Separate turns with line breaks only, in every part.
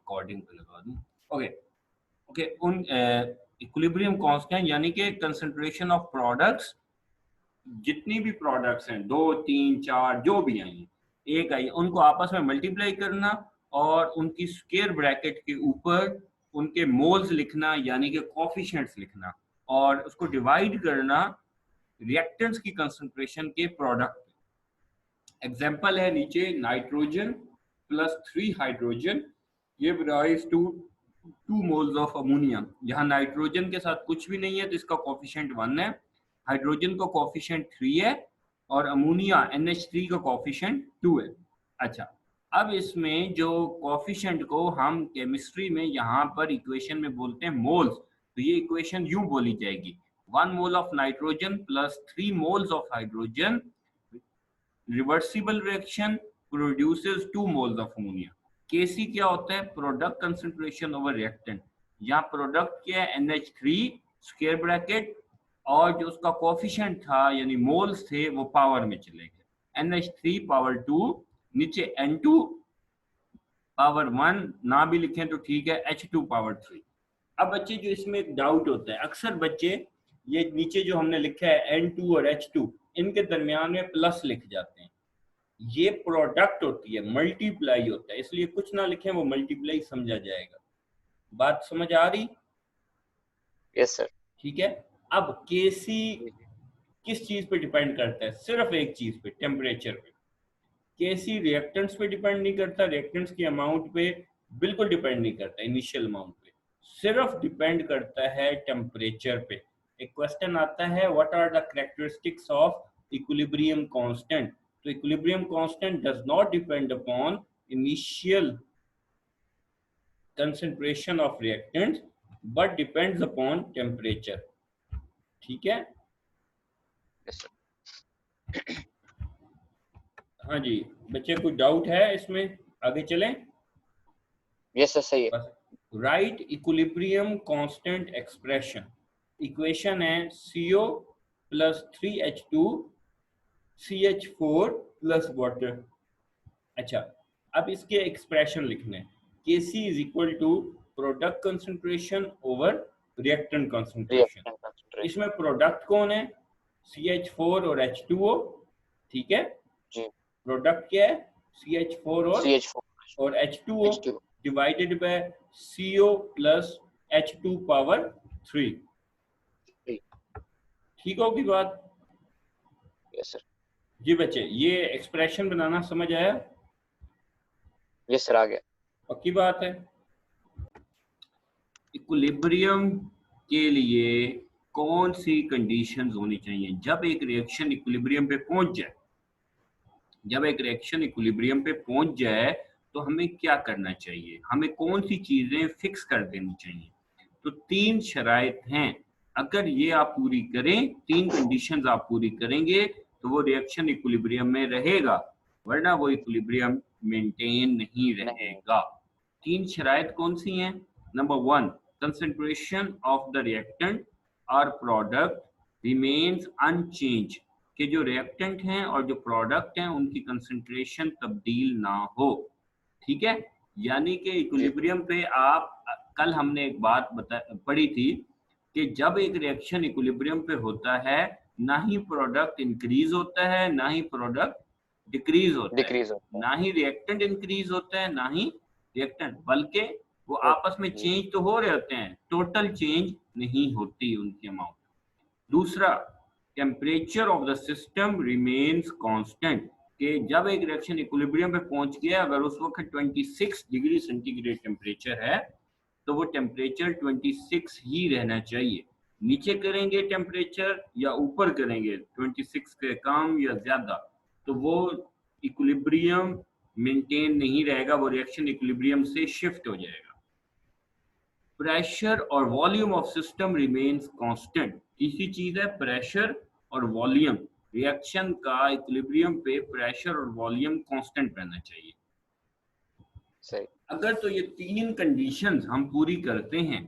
Recording पे लगा दूं। ओके ओके, उन इक्विलिब्रियम कांस्टेंट यानी कि कंसंट्रेशन ऑफ प्रोडक्ट्स, जितनी भी प्रोडक्ट्स हैं 2 3 4 जो भी आई एक आई, उनको आपस में मल्टीप्लाई करना और उनकी स्क्वायर ब्रैकेट के ऊपर उनके मोल्स लिखना यानी कि कोफिशिएंट्स लिखना और उसको डिवाइड करना रिएक्टेंट्स की कंसंट्रेशन के प्रोडक्ट। एग्जांपल है नीचे nitrogen plus 3 hydrogen give rise to 2 moles of ammonia. यहाँ नाइट्रोजन के साथ कुछ भी नहीं है तो इसका कोफिशिएंट 1 है, हाइड्रोजन का कोफिशिएंट 3 है और अमोनिया NH3 का कोफिशिएंट 2 है। अच्छा, अब इसमें जो कोफिशिएंट को हम केमिस्ट्री में यहाँ पर इक्वेशन में बोलते हैं मोल्स, तो ये इक्वेशन यूं बोली जाएगी 1 mole of nitrogen plus 3 moles of hydrogen, reversible reaction produces 2 moles of ammonia. Kc क्या होता है? Product concentration over reactant. यहाँ प्रोडक्ट क्या है? NH3 स्क्वायर ब्रैकेट और जो उसका कोफिशिएंट था यानी मोल्स थे वो पावर में चले गए, NH3 पावर 2, नीचे N2 पावर 1 ना भी लिखें तो ठीक है, H2 पावर 3। अब बच्चे जो इसमें एक डाउट होता है, अक्सर बच्चे ये नीचे जो हमने लिखा है N2 और H2 इनके दरमियान में प्लस लिख जाते हैं, ये प्रोडक्ट होती है, मल्टीप्लाई होता है, इसलिए कुछ ना लिखें, वो मल्टीप्लाई समझा जाएगा। बात समझ आ रही?
Yes sir.
ठीक है। अब Kc किस चीज पे डिपेंड करता है? सिर्फ एक चीज पे, टेम्परेचर पे। Kc रिएक्टेंट्स पे डिपेंड नहीं करता, रिएक्टेंट्स की अमाउंट पे बिल्कुल डिपेंड नहीं करता, इनिशियल अमाउंट पे सिर्फ डिपेंड करता है टेम्परेचर पे। एक क्वेश्चन आता है what are the characteristics of equilibrium constant, तो equilibrium constant does not depend upon initial concentration of reactants but depends upon temperature. ठीक है?
Yes sir.
हाँ जी बच्चे, कोई डाउट है इसमें? आगे चलें?
यस सर, सही है।
Right equilibrium constant expression. Equation है CO plus 3H2 CH4 plus water. अच्छा, अब इसके एक्सप्रेशन लिखने हैं। Kc is equal to product concentration over reactant concentration. इसमें प्रोडक्ट कौन है? CH4 और H2O। ठीक है
जी।
प्रोडक्ट क्या है? CH4 और H2O divided by CO plus H2 power 3। ठीक होगी बात?
Yes sir.
जी बच्चे, ये एक्सप्रेशन बनाना समझ आया?
यस सर, आ गया।
पक्की बात है? इक्विलिब्रियम के लिए कौन सी कंडीशंस होनी चाहिए जब एक रिएक्शन इक्विलिब्रियम पे पहुंच जाए? जब एक रिएक्शन इक्विलिब्रियम पे पहुंच जाए तो हमें क्या करना चाहिए? हमें कौन सी चीजें फिक्स कर देनी चाहिए? तो 3 शराइत हैं, अगर ये आप पूरी करें, 3 कंडीशंस आप पूरी करेंगे तो वो रिएक्शन इक्विलिब्रियम में रहेगा, वरना वो इक्विलिब्रियम मेंटेन नहीं रहेगा। 3 शराइत कौन सी हैं? Number 1, concentration of the reactant और प्रोडक्ट रिमेन्स अनचेंज, कि जो रिएक्टेंट हैं और जो प्रोडक्ट हैं उनकी कंसंट्रेशन तब्दील ना हो। ठीक है, यानी कि इक्विलिब्रियम पे आप, कल हमने एक बात पढ़ी थी कि जब एक रिएक्शन इक्विलिब्रियम पे होता है ना ही प्रोडक्ट इंक्रीज होता है ना ही प्रोडक्ट डिक्रीज होता है, ना ही रिएक्टेंट इंक्रीज होता है ना ही रिएक्टेंट, बल्कि वो आपस में चेंज तो हो रहे होते हैं, टोटल चेंज नहीं होती उनकी अमाउंट। दूसरा, temperature of the system remains constant, कि जब एक रिएक्शन इक्विलिब्रियम पे पहुंच गया, अगर उस वक्त 26 डिग्री सेंटीग्रेड टेम्परेचर है तो वो टेम्परेचर 26 ही रहना चाहिए। नीचे करेंगे टेम्परेचर या ऊपर करेंगे 26 के कम या ज्यादा तो वो इक्विलिब्रियम मेंटेन नहीं रहेगा, वो रिएक्शन इक्विलिब्रियम से शिफ्ट हो जाएगा। प्रेशर और volume of system remains constant. तीसरी चीज है प्रेशर और वॉल्यूम, रिएक्शन का इक्विलिब्रियम पे प्रेशर और वॉल्यूम कांस्टेंट रहना चाहिए।
सही।
अगर तो ये 3 कंडीशंस हम पूरी करते हैं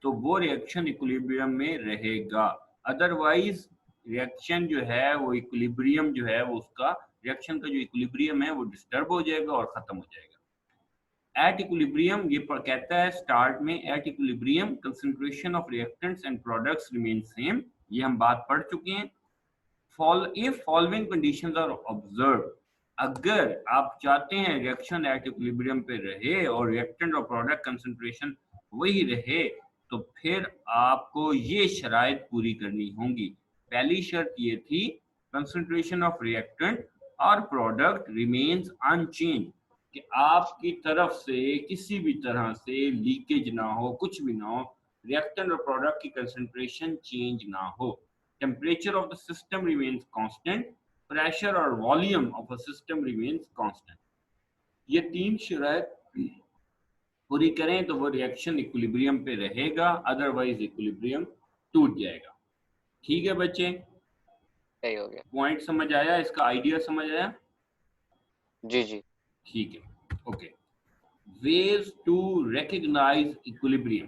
तो वो रिएक्शन इक्विलिब्रियम में रहेगा, अदरवाइज रिएक्शन जो है वो इक्विलिब्रियम जो है वो उसका रिएक्शन का जो इक्विलिब्रियम है वो डिस्टर्ब हो जाएगा और खत्म हो जाएगा। एट इक्विलिब्रियम ये कहता है स्टार्ट में, at equilibrium concentration of reactants and products remain same, ये हम बात पढ़ चुके हैं। if following conditions are observed, अगर आप चाहते हैं रिएक्शन एट इक्विलिब्रियम पे रहे और रिएक्टेंट और प्रोडक्ट कंसंट्रेशन वही रहे, तो फिर आपको ये शराइत पूरी करनी होंगी। पहली शर्त ये थी कंसंट्रेशन ऑफ रिएक्टेंट और प्रोडक्ट रिमेन्स अनचेंज, कि आपकी तरफ से किसी भी तरह से लीकेज ना हो, कुछ भी ना हो, रिएक्टेंट और प्रोडक्ट की कंसंट्रेशन चेंज ना हो। Temperature of the system remains constant, pressure or volume of a system remains constant. ये तीन शर्त पूरी करें तो वो रिएक्शन इक्विलिब्रियम पे रहेगा, अदरवाइज इक्विलिब्रियम टूट जाएगा। ठीक है बच्चे,
सही हो गया।
पॉइंट समझ आया, इसका आइडिया समझ आया?
जी जी
ठीक है, okay. Ways to recognise equilibrium,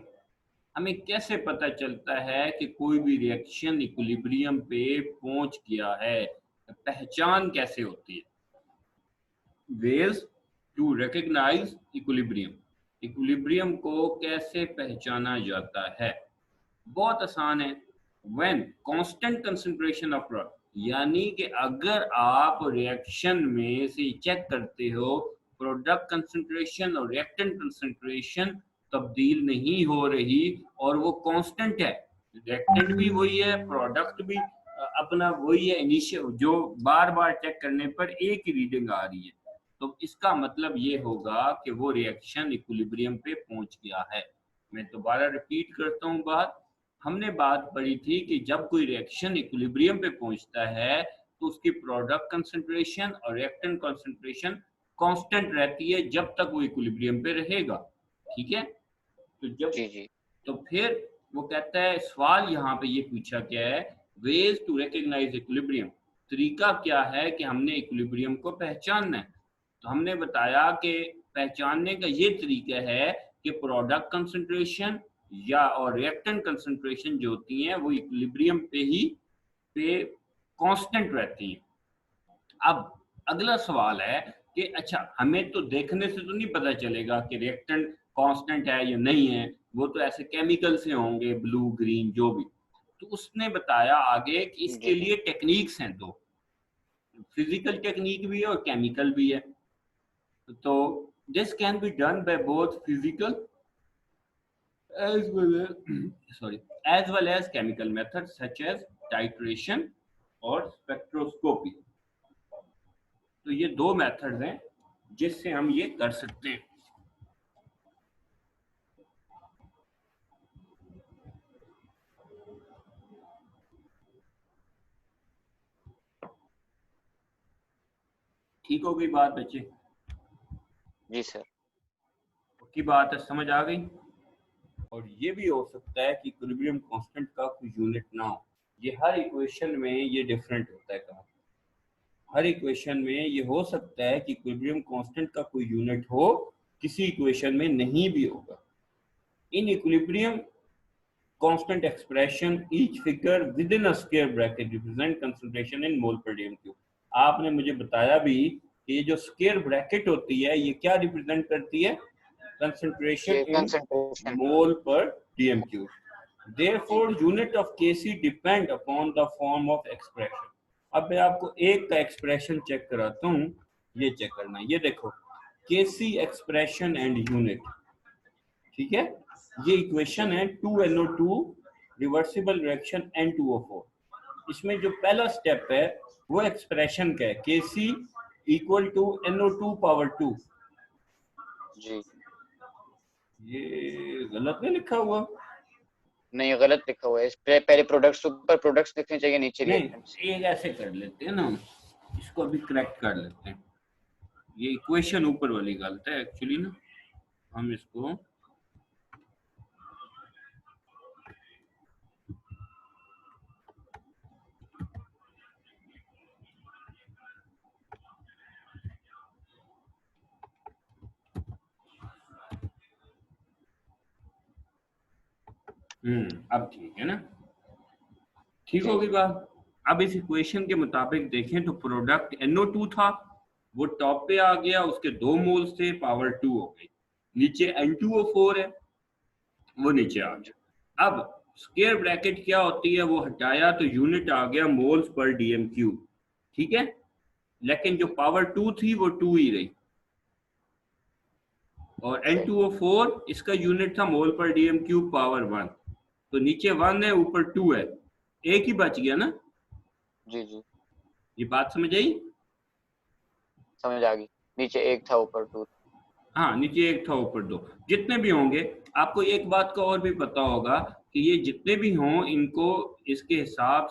हमें कैसे पता चलता है कि कोई भी रिएक्शन इक्विलिब्रियम पे पहुंच गया है, पहचान कैसे होती है? Ways to recognise equilibrium, equilibrium को कैसे पहचाना जाता है? बहुत आसान है। When constant concentration of product, यानी कि अगर आप रिएक्शन में से चेक करते हो प्रोडक्ट कंसंट्रेशन और रिएक्टेंट कंसंट्रेशन तब्दील नहीं हो रही और वो कांस्टेंट है, रिएक्टेंट भी वही है, प्रोडक्ट भी अपना वही है, इनिशियल जो बार बार चेक करने पर एक ही रीडिंग आ रही है, तो इसका मतलब ये होगा कि वो रिएक्शन इक्विलिब्रियम पे पहुंच गया है। मैं दोबारा रिपीट करता हूँ बात, हमने बात पढ़ी थी कि जब कोई रिएक्शन इक्विलिब्रियम पे पहुंचता है तो उसकी प्रोडक्ट कंसंट्रेशन और रिएक्टेंट कंसंट्रेशन कांस्टेंट रहती है जब तक वो इक्विलिब्रियम पे रहेगा। ठीक है, तो जब
जी
तो फिर वो कहता है, सवाल यहाँ पे ये पूछा गया है, वेज टू रिकॉग्नाइज इक्विलिब्रियम, तरीका क्या है कि हमने इक्विलिब्रियम को पहचानना है? तो हमने बताया कि पहचानने का ये तरीका है कि प्रोडक्ट कंसंट्रेशन या और रिएक्टेंट कंसंट्रेशन जो होती हैं वो इक्विलिब्रियम पे कांस्टेंट रहती हैं। अब अगला सवाल है कि अच्छा, हमें तो देखने से तो नहीं पता चलेगा कि रिएक्टेंट कांस्टेंट है या नहीं है, वो तो ऐसे केमिकल से होंगे, ब्लू ग्रीन जो भी। तो उसने बताया आगे कि इसके लिए टेक्निक्स हैं दो, फिजिकल टेक्निक भी है और केमिकल भी है। तो this can be done by both physical as well as chemical methods such as titration और spectroscopy। तो ये दो मेथड्स हैं जिससे हम ये कर सकते हैं। ठीक हो गई बात बच्चे?
जी सर।
की बात है, समझ आ गई? और ये भी हो सकता है कि इक्विलिब्रियम कांस्टेंट का कोई यूनिट ना हो, ये हर इक्वेशन में ये डिफरेंट होता है। कहा हर इक्वेशन में ये हो सकता है कि इक्विलिब्रियम कांस्टेंट का कोई यूनिट हो, किसी इक्वेशन में नहीं भी होगा। In equilibrium constant expression each figure within a square bracket represent concentration in mole per dm cube. आपने मुझे बताया भी कि ये जो स्क्वायर ब्रैकेट होती है ये क्या रिप्रेजेंट करती है? concentration in mole per dm cube. Therefore, unit of Kc depend upon the form of expression. अब मैं आपको एक का एक्सप्रेशन चेक कराता हूँ, ये चेक करना, ये देखो Kc एक्सप्रेशन एंड यूनिट। ठीक है, ये इक्वेशन है 2NO2 रिवर्सिबल रिएक्शन N2O4। इसमें जो पहला स्टेप है वो एक्सप्रेशन का है, Kc equal to NO2 power 2।
जी,
ये गलत नहीं लिखा हुआ?
नहीं गलत लिखा हुआ है, इस पे पहले प्रोडक्ट्स ऊपर प्रोडक्ट्स लिखने चाहिए, नीचे रिएक्टेंट्स।
एक ऐसे कर लेते हैं ना, इसको अभी करेक्ट कर लेते हैं। ये इक्वेशन ऊपर वाली गलत है एक्चुअली ना, हम इसको अब ठीक है ना, ठीक होगी बात। अब इस इक्वेशन के मुताबिक देखें तो प्रोडक्ट NO2 था, वो टॉप पे आ गया, उसके 2 मोल्स थे, पावर 2 हो गई। नीचे N2O4 है, वो नीचे आ गया। अब स्क्वायर ब्रैकेट क्या होती है, वो हटाया तो यूनिट आ गया मोल्स पर डीएम क्यूब, ठीक है, लेकिन जो पावर 2 थी वो 2 ही रही, और N2O4 इसका यूनिट था मोल पर डीएम क्यूब पावर 1, तो नीचे 1 है ऊपर 2 है, एक ही बच गया ना।
जी जी
ये बात समझ आई?
समझ आ गई, नीचे 1 था ऊपर 2।
हाँ, नीचे 1 था ऊपर 2, जितने भी होंगे। आपको एक बात का और भी पता होगा कि ये जितने भी हों इनको इसके हिसाब